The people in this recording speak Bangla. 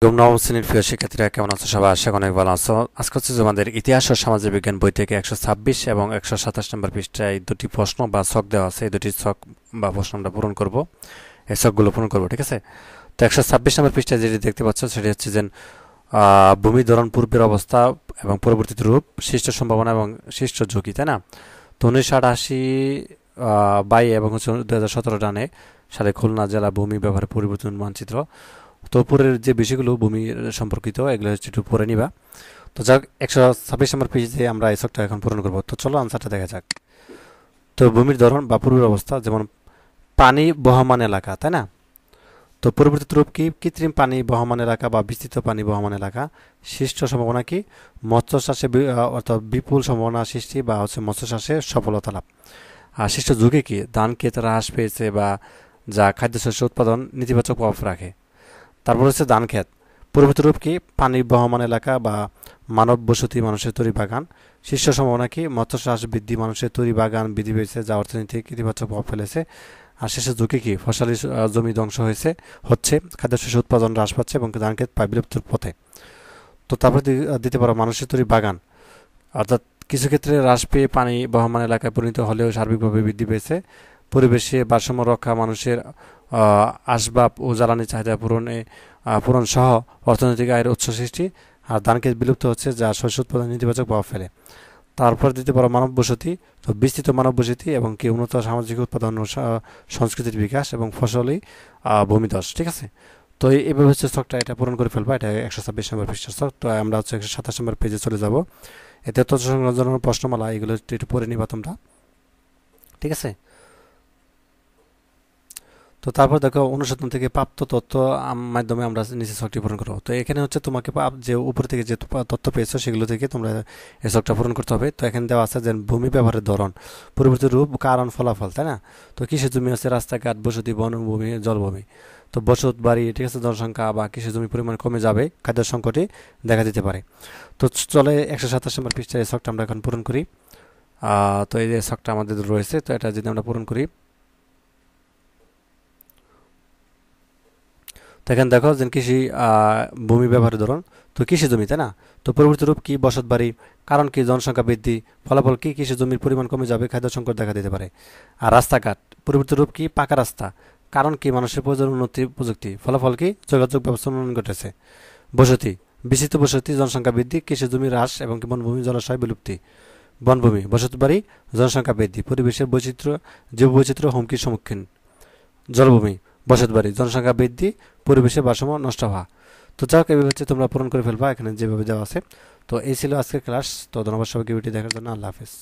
নবম শ্রেণীর প্রিয় শিক্ষার্থীরা কেমন আছো? সবাই আশা করি অনেক ভালো আছো। আজকে হচ্ছে তোমাদের ইতিহাস ও সামাজিক বিজ্ঞান বই থেকে 126 এবং 127 নম্বর পৃষ্ঠায় দুটি প্রশ্ন বা ছক দেওয়া আছে। এই দুটি ছক বা প্রশ্ন আমরা পূরণ করব, এই ছকগুলো পূরণ করব, ঠিক আছে? তো 126 নম্বর পৃষ্ঠায় যেটি দেখতে পাচ্ছ সেটি হচ্ছে যে ভূমি ধরন, পূর্বের অবস্থা এবং পরবর্তীতে রূপ, সৃষ্ট সম্ভাবনা এবং সৃষ্ট ঝুঁকি, তাই না? তো 1988 বাই এবং হচ্ছে 2017 রানে সালে খুলনা জেলা ভূমি ব্যবহার পরিবর্তন মানচিত্র। তো উপরের যে বিষয়গুলো ভূমি সম্পর্কিত এগুলো হচ্ছে একটু পড়ে নিবা। তো যাক, 126 নম্বর পেজে আমরা এই ছকটা এখন পূরণ করবো। তো চলো আনসারটা দেখা যাক। তো ভূমির ধরন বা পূর্বের অবস্থা, যেমন পানি বহমান এলাকা, তাই না? তো পরিবর্তিত রূপ কি? কৃত্রিম পানি বহমান এলাকা বা বিস্তৃত পানি বহমান এলাকা। সৃষ্ট সম্ভাবনা কি? মৎস্য চাষে অর্থাৎ বিপুল সম্ভাবনা সৃষ্টি বা হচ্ছে মৎস্য চাষে সফলতা লাভ। আর সৃষ্ট ঝুঁকি কি? ধান ক্ষেত হ্রাস পেয়েছে বা যা খাদ্যশস্য উৎপাদন নেতিবাচক প্রভাব রাখে। তারপর হচ্ছে ধান ক্ষেত। পূর্ববর্তী রূপ কি? পানি বহমান এলাকা বা মানব বসতি, মানুষের তৈরি বাগান। শীর্ষ সম্ভাবনা কি? মৎস্য চাষ বৃদ্ধি, মানুষের তৈরি বাগান বৃদ্ধি পেয়েছে যা অর্থনীতিক ইতিবাচক প্রভাব ফেলেছে। আর শেষে ঝুঁকি কি? ফসলি জমি ধ্বংস হচ্ছে, খাদ্যশস্য উৎপাদন হ্রাস পাচ্ছে এবং ধান ক্ষেত প্রায় বিলুপ্তির পথে। তো তারপর দিতে পারো মানুষের তৈরি বাগান, অর্থাৎ কিছু ক্ষেত্রে হ্রাস পেয়ে পানি বহমান এলাকায় পরিণত হলেও সার্বিকভাবে বৃদ্ধি পেয়েছে। পরিবেশে ভারসাম্য রক্ষা, মানুষের আসবাব ও জ্বালানি চাহিদা পূরণ সহ অর্থনৈতিক আয়ের উৎস সৃষ্টি। আর ধান ক্ষেত বিলুপ্ত হচ্ছে যা শস্য উৎপাদন নেতিবাচক প্রভাব ফেলে। তারপর দিতে পারো মানব বসতি। তো বিস্তৃত মানব বসতি এবং কি উন্নত সামাজিক উৎপাদন ও সংস্কৃতির বিকাশ এবং ফসলি ভূমিধস, ঠিক আছে? তো এইভাবে হচ্ছে ছকটা এটা পূরণ করে ফেলবা। এটা 126 নম্বর পৃষ্ঠার ছক। তো আমরা হচ্ছে 127 নম্বর পেজে চলে যাব। এতে তথ্য সংগ্রহ প্রশ্নমালা, এগুলো একটু পড়ে নিবা তোমরা, ঠিক আছে? তো তারপর দেখো অনুসন্ধান থেকে প্রাপ্ত তথ্য মাধ্যমে আমরা নিচে ছকটি পূরণ করবো। তো এখানে হচ্ছে তোমাকে যে উপর থেকে যে তথ্য পেয়েছো সেগুলো থেকে তোমরা এই ছকটা পূরণ করতে হবে। তো এখানে দেওয়া আছে যে ভূমি ব্যবহারের ধরন, পরিবর্তিত রূপ, কারণ, ফলাফল, তাই না? তো কৃষি জমি আছে রাস্তাঘাট, বসতি, বনভূমি, জলভূমি। তো বসত বাড়ি, ঠিক আছে, জনসংখ্যা বা কৃষি জমির পরিমাণ কমে যাবে, খাদ্য সংকটে দেখা দিতে পারে। তো চলে 127 নম্বর পৃষ্ঠায় এই ছকটা আমরা এখন পূরণ করি। তো এই যে ছকটা আমাদের রয়েছে, তো এটা যদি আমরা পূরণ করি, তো এখানে দেখো যে কৃষি ভূমি ব্যবহারের ধরন, তো কৃষি জমি, তাই না? তো পরবর্তী রূপ কি? বসত বাড়ি। কারণ কি? জনসংখ্যা বৃদ্ধি। ফলাফল কি? কৃষি জমির পরিমাণ কমে যাবে, খাদ্য সংকট দেখা দিতে পারে। আর রাস্তাঘাট, পরবর্তী রূপ কি? পাকা রাস্তা। কারণ কি? মানুষের প্রয়োজন, উন্নতি, প্রযুক্তি। ফলাফল কি? যোগাযোগ ব্যবস্থা উন্নয়ন ঘটেছে। বসতি, বিস্তৃত বসতি, জনসংখ্যা বৃদ্ধি, কৃষি জমি হ্রাস এবং বনভূমি জলাশয় বিলুপ্তি। বনভূমি, বসত বাড়ি, জনসংখ্যা বৃদ্ধি, পরিবেশের বৈচিত্র্য, জীব বৈচিত্র্য হুমকির সম্মুখীন। জলভূমি, বসতবাড়ি, জনসংখ্যা বৃদ্ধি, পরিবেশের ভারসাম্য নষ্ট হওয়া। তো যাক, এইভাবে হচ্ছে তোমরা পূরণ করে ফেলবা এখানে যেভাবে দেওয়া আছে। তো এই ছিল আজকের ক্লাস। তো ধন্যবাদ সবাইকে ভিডিও দেখার জন্য। আল্লাহ হাফেজ।